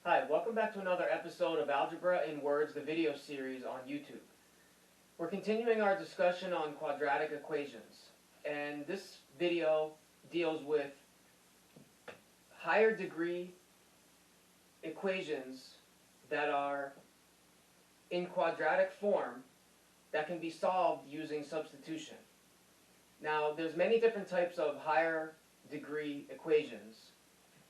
Hi, welcome back to another episode of Algebra in Words, the video series on YouTube. We're continuing our discussion on quadratic equations, and this video deals with higher degree equations that are in quadratic form that can be solved using substitution. Now, there's many different types of higher degree equations,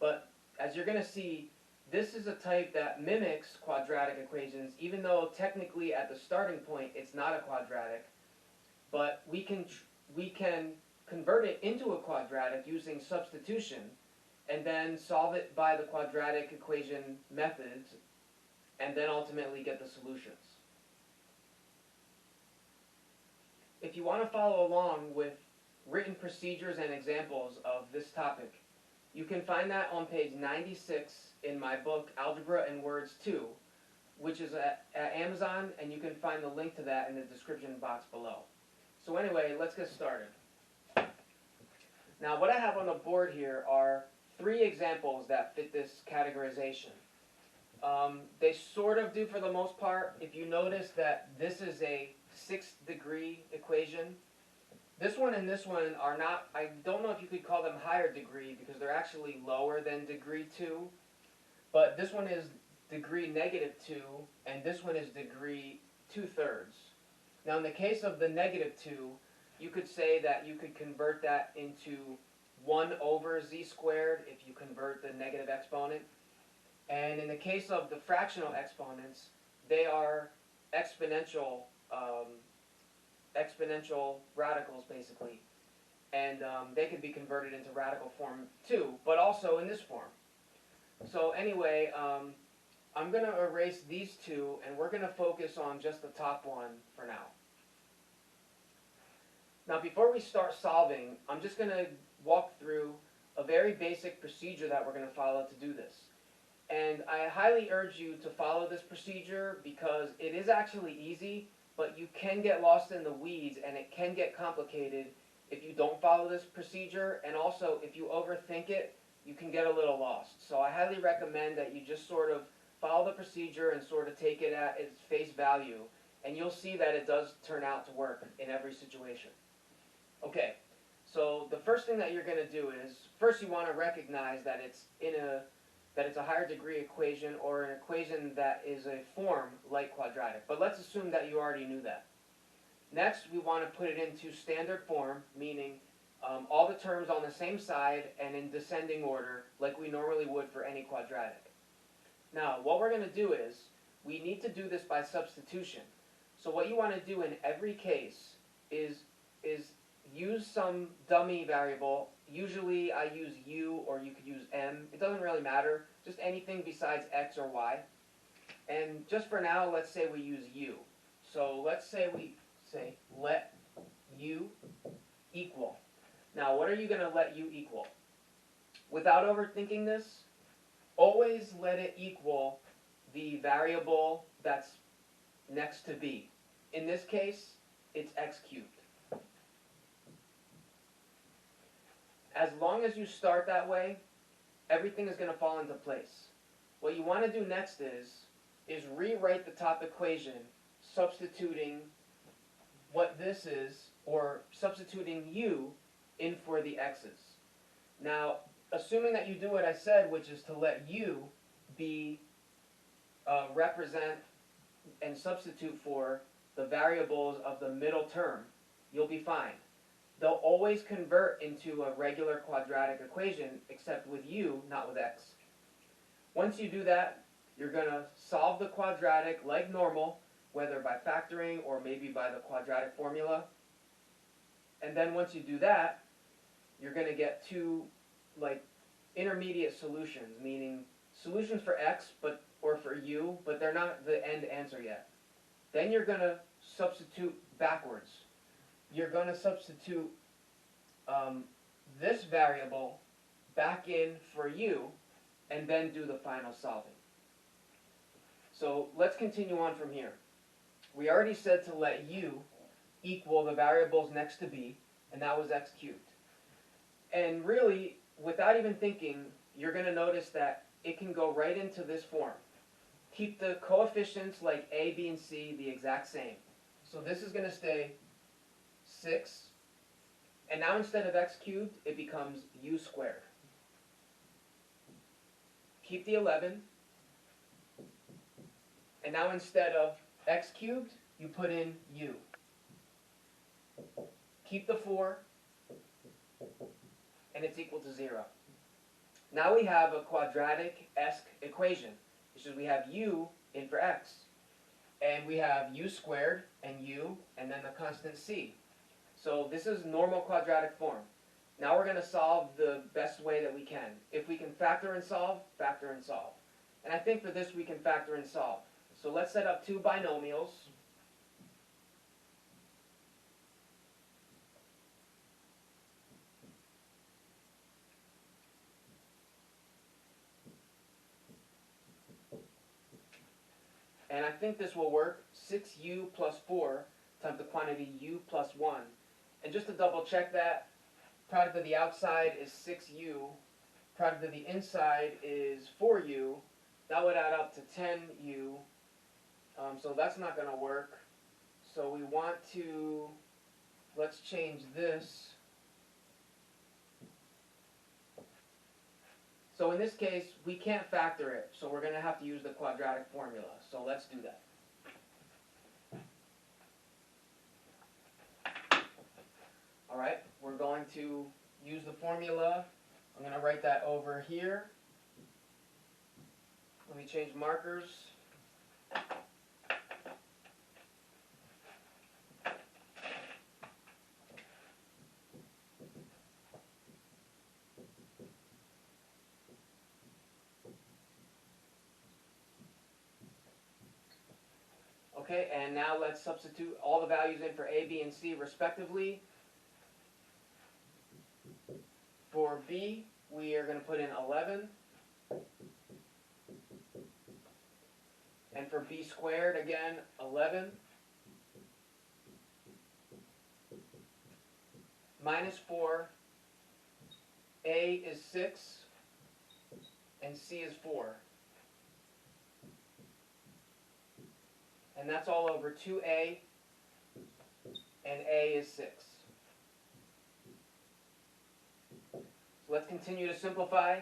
but as you're going to see, this is a type that mimics quadratic equations, even though technically at the starting point it's not a quadratic, but we can convert it into a quadratic using substitution and then solve it by the quadratic equation methods and then ultimately get the solutions. If you want to follow along with written procedures and examples of this topic, you can find that on page 96 in my book, Algebra in Words 2, which is at Amazon, and you can find the link to that in the description box below. So anyway, let's get started. Now, what I have on the board here are 3 examples that fit this categorization. They sort of do for the most part. If you notice that this is a 6th degree equation, this one and this one are not, I don't know if you could call them higher degree because they're actually lower than degree 2. But this one is degree -2 and this one is degree 2/3. Now in the case of the -2, you could say that you could convert that into 1 over z squared if you convert the negative exponent. And in the case of the fractional exponents, they are exponential radicals basically, and they could be converted into radical form too, but also in this form. So anyway, I'm going to erase these 2 and we're going to focus on just the top one for now. Now before we start solving, I'm just going to walk through a very basic procedure that we're going to follow to do this. And I highly urge you to follow this procedure because it is actually easy, but you can get lost in the weeds and it can get complicated if you don't follow this procedure, and also if you overthink it, you can get a little lost. So I highly recommend that you just sort of follow the procedure and sort of take it at its face value, and you'll see that it does turn out to work in every situation. Okay, so the first thing that you're going to do is, first you want to recognize that it's a higher degree equation or an equation that is a form like quadratic. But let's assume that you already knew that. Next, we want to put it into standard form, meaning all the terms on the same side and in descending order like we normally would for any quadratic. Now, what we're going to do is, we need to do this by substitution. So what you want to do in every case is use some dummy variable. Usually I use u, or you could use m. It doesn't really matter. Just anything besides x or y. And just for now, let's say we use u. So let's say we say let u equal. Now, what are you going to let u equal? Without overthinking this, always let it equal the variable that's next to b. In this case, it's x cubed. As long as you start that way, everything is going to fall into place. What you want to do next is rewrite the top equation, substituting what this is, or substituting u in for the x's. Now, assuming that you do what I said, which is to let u be represent and substitute for the variables of the middle term, you'll be fine. They'll always convert into a regular quadratic equation, except with u, not with x. Once you do that, you're going to solve the quadratic like normal, whether by factoring or maybe by the quadratic formula. And then once you do that, you're going to get 2 intermediate solutions, meaning solutions for x or for u, but they're not the end answer yet. Then you're going to substitute backwards. You're going to substitute this variable back in for u, and then do the final solving. So let's continue on from here. We already said to let u equal the variables next to b, and that was x cubed. And really, without even thinking, you're going to notice that it can go right into this form. Keep the coefficients like a, b, and c the exact same. So this is going to stay 6. And now instead of x cubed, it becomes u squared. Keep the 11. And now instead of x cubed, you put in u. Keep the 4. And it's equal to 0. Now we have a quadratic-esque equation, which is we have u in for x. And we have u squared and u, and then the constant c. So this is normal quadratic form. Now we're going to solve the best way that we can. If we can factor and solve, factor and solve. And I think for this we can factor and solve. So let's set up two binomials. And I think this will work. 6u plus 4 times the quantity u plus 1. And just to double check that, product of the outside is 6u. Product of the inside is 4u. That would add up to 10u. So that's not going to work. So we want to, let's change this. So in this case, we can't factor it. So we're going to have to use the quadratic formula. So let's do that. All right, we're going to use the formula. I'm going to write that over here. Let me change markers. Okay, and now let's substitute all the values in for a, b, and c respectively. For b, we are going to put in 11. And for b squared, again, 11. Minus 4. A is 6. And c is 4. And that's all over 2a. And a is 6. So let's continue to simplify.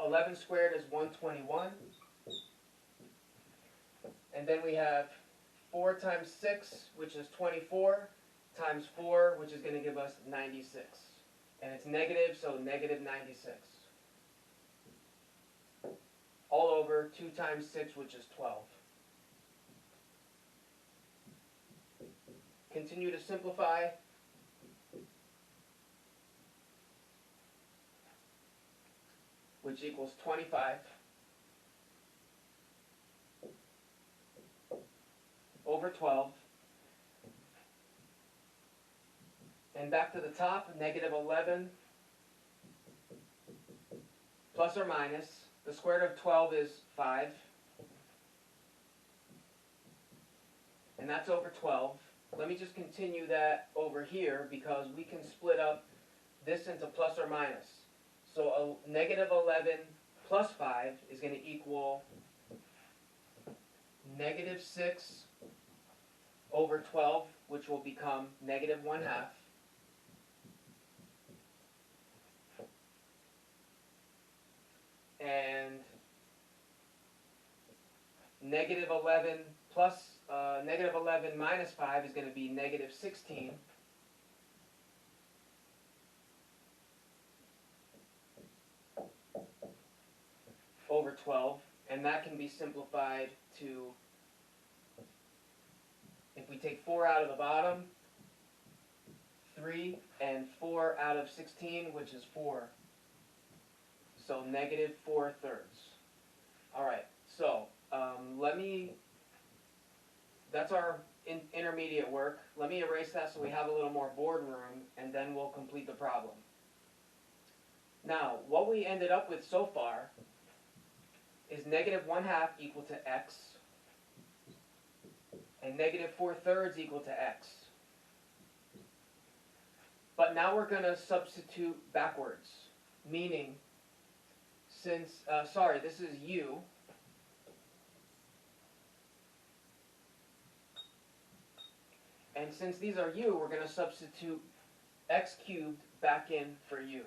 11 squared is 121. And then we have 4 times 6, which is 24, times 4, which is going to give us 96. And it's negative, so negative 96. All over 2 times 6, which is 12. Continue to simplify. Which equals 25 over 12. And back to the top, negative 11 plus or minus. The square root of 12 is 5. And that's over 12. Let me just continue that over here because we can split up this into plus or minus. So a negative 11 plus 5 is going to equal negative 6 over 12, which will become negative 1/2. And negative 11 plus negative 11 minus 5 is going to be negative 16. Over 12, and that can be simplified to, if we take 4 out of the bottom, 3, and 4 out of 16, which is 4. So negative 4/3. All right, so that's our intermediate work. Let me erase that so we have a little more board room, and then we'll complete the problem. Now, what we ended up with so far is negative 1/2 equal to x, and negative 4/3 equal to x. But now we're going to substitute backwards, meaning since, this is u, and since these are u, we're going to substitute x cubed back in for u.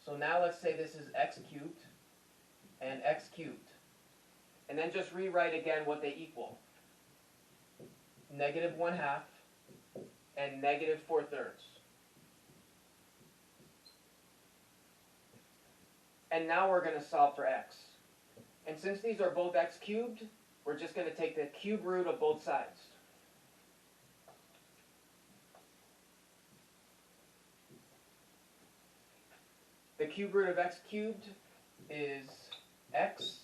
So now let's say this is x cubed and x cubed. And then just rewrite again what they equal. Negative 1/2 and negative 4/3. And now we're going to solve for x. And since these are both x cubed, we're just going to take the cube root of both sides. The cube root of x cubed is x.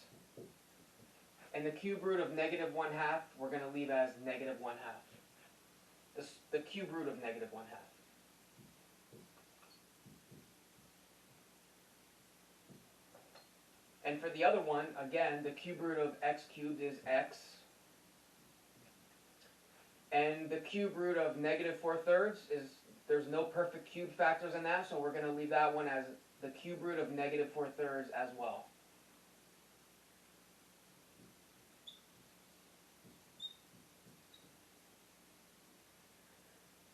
And the cube root of negative 1/2, we're going to leave as negative 1/2. The cube root of negative 1/2. And for the other one, again, the cube root of x cubed is x. And the cube root of negative 4/3 is, there's no perfect cube factors in that, so we're going to leave that one as the cube root of negative 4/3 as well.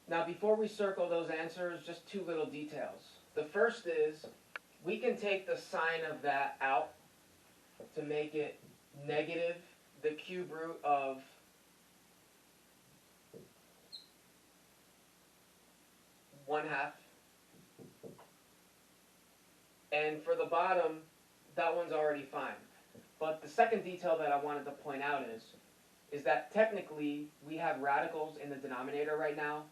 Now before we circle those answers, just two little details. The first is, we can take the sign of that out to make it negative the cube root of one half. And for the bottom, that one's already fine. But the second detail that I wanted to point out is that technically we have radicals in the denominator right now.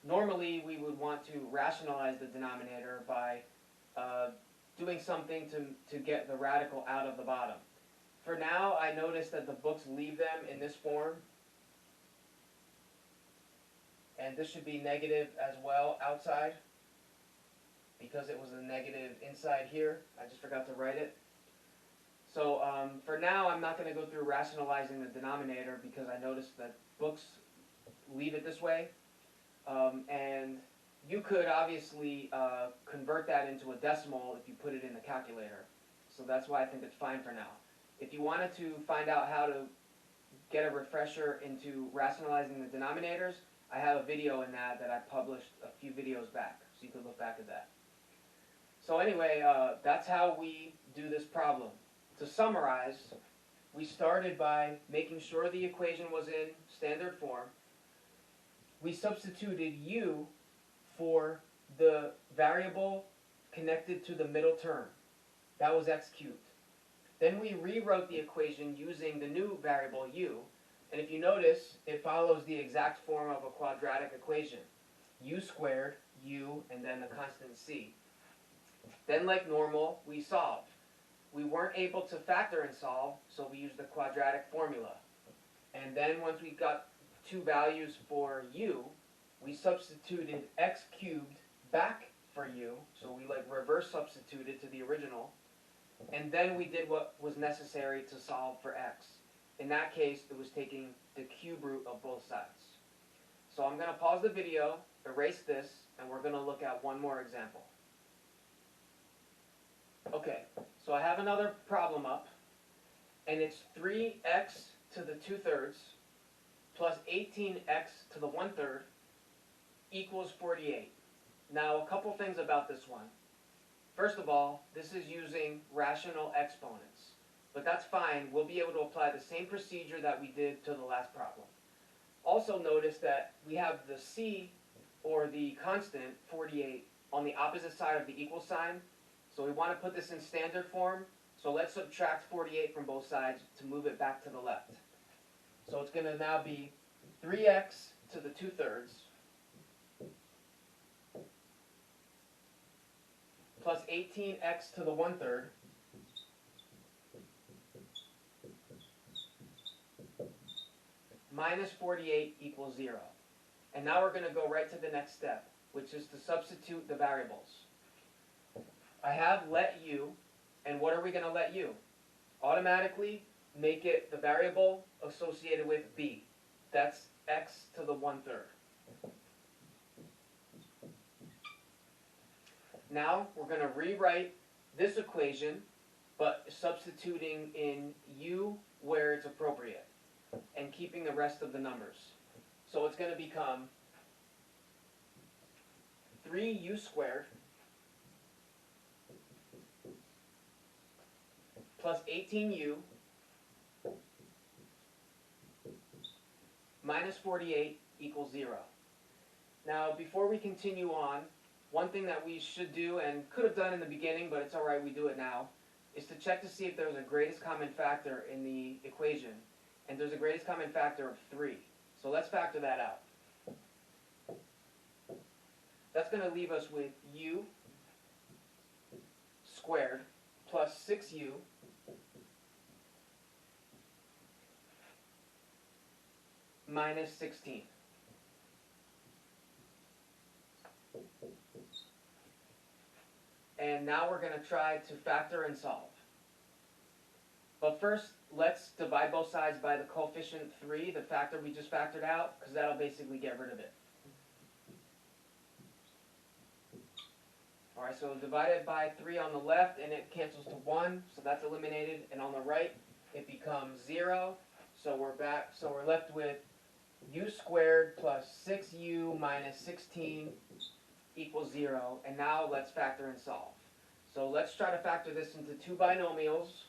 Normally we would want to rationalize the denominator by doing something to get the radical out of the bottom. For now, I noticed that the books leave them in this form. And this should be negative as well outside, because it was a negative inside here. I just forgot to write it. So for now, I'm not going to go through rationalizing the denominator because I noticed that books leave it this way. And you could obviously convert that into a decimal if you put it in the calculator. So that's why I think it's fine for now. If you wanted to find out how to get a refresher into rationalizing the denominators, I have a video in that I published a few videos back, so you could look back at that. So anyway, that's how we do this problem. To summarize, we started by making sure the equation was in standard form. We substituted u for the variable connected to the middle term. That was x cubed. Then we rewrote the equation using the new variable u. And if you notice, it follows the exact form of a quadratic equation. U squared, u, and then the constant c. Then, like normal, we solve. We weren't able to factor and solve, so we used the quadratic formula. And then once we got two values for u, we substituted x cubed back for u, so we reverse substituted to the original. And then we did what was necessary to solve for x. In that case, it was taking the cube root of both sides. So I'm going to pause the video, erase this, and we're going to look at one more example. Okay, so I have another problem up, and it's 3x to the 2/3 plus 18x to the 1/3 equals 48. Now, a couple things about this one. First of all, this is using rational exponents. But that's fine. We'll be able to apply the same procedure that we did to the last problem. Also notice that we have the c, or the constant, 48, on the opposite side of the equal sign. So we want to put this in standard form. So let's subtract 48 from both sides to move it back to the left. So it's going to now be 3x to the 2/3 plus 18x to the 1/3 minus 48 equals 0. And now we're going to go right to the next step, which is to substitute the variables. I have let u, and what are we going to let u? Automatically make it the variable associated with b. That's x to the 1/3. Now we're going to rewrite this equation, but substituting in u where it's appropriate and keeping the rest of the numbers. So it's going to become 3u squared plus 18u minus 48 equals 0. Now, before we continue on, one thing that we should do, and could have done in the beginning, but it's alright, we do it now, is to check to see if there's a greatest common factor in the equation. And there's a greatest common factor of 3. So let's factor that out. That's going to leave us with u squared plus 6u minus 16. And now we're going to try to factor and solve. But first, let's divide both sides by the coefficient 3, the factor we just factored out, because that'll basically get rid of it. Alright, so divided by 3 on the left, and it cancels to 1, so that's eliminated. And on the right, it becomes 0, so we're left with u squared plus 6u minus 16 equals 0. And now let's factor and solve. So let's try to factor this into two binomials.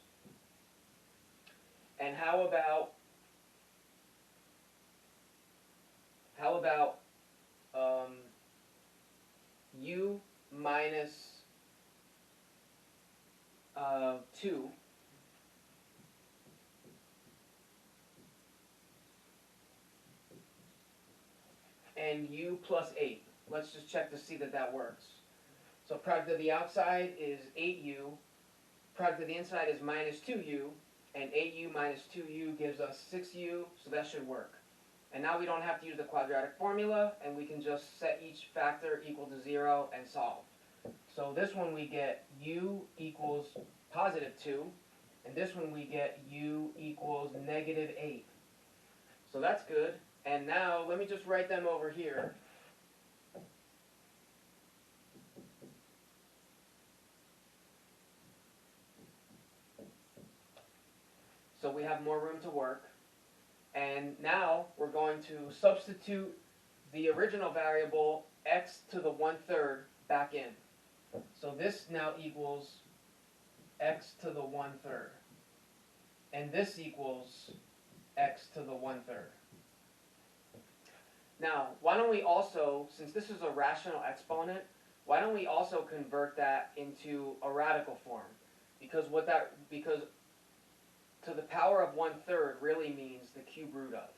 And how about u minus 2 and u plus 8. Let's just check to see that that works. So product of the outside is 8u, product of the inside is minus 2u, and 8u minus 2u gives us 6u, so that should work. And now we don't have to use the quadratic formula, and we can just set each factor equal to 0 and solve. So this one we get u equals positive 2, and this one we get u equals negative 8. So that's good. And now let me just write them over here. So we have more room to work. And now we're going to substitute the original variable x to the 1/3 back in. So this now equals x to the 1/3. And this equals x to the 1/3. Now, why don't we also, since this is a rational exponent, why don't we also convert that into a radical form? Because to the power of 1/3 really means the cube root of.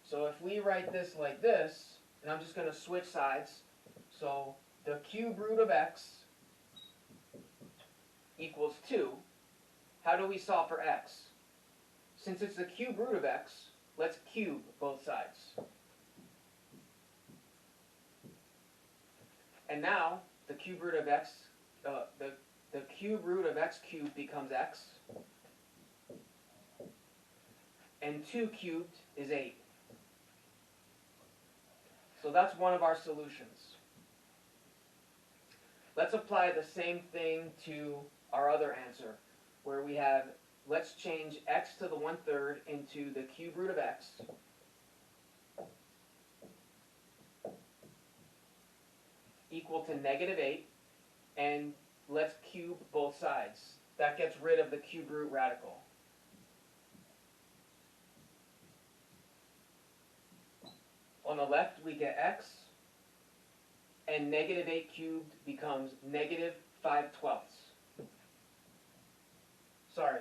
So if we write this like this, and I'm just going to switch sides, so the cube root of x equals 2. How do we solve for x? Since it's the cube root of x, let's cube both sides. And now the cube root of x, the cube root of x cubed becomes x. And 2 cubed is 8. So that's one of our solutions. Let's apply the same thing to our other answer, where we have, let's change x to the 1/3 into the cube root of x. Equal to negative 8. And let's cube both sides. That gets rid of the cube root radical. On the left, we get x, and negative 8 cubed becomes negative 5/12. Sorry,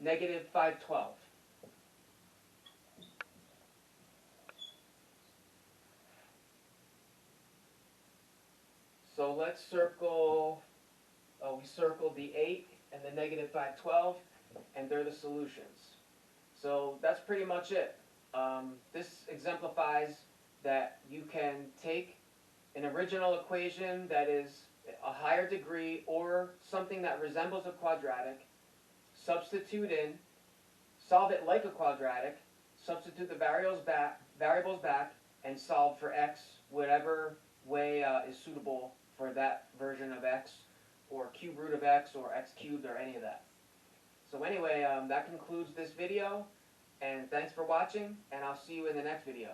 negative 5/12. So let's circle, we circled the 8 and the negative 5/12, and they're the solutions. So that's pretty much it. This exemplifies that you can take an original equation that is a higher degree or something that resembles a quadratic, substitute in, solve it like a quadratic, substitute the variables back, and solve for x whatever way is suitable for that version of x, or cube root of x, or x cubed, or any of that. So anyway, that concludes this video, and thanks for watching, and I'll see you in the next video.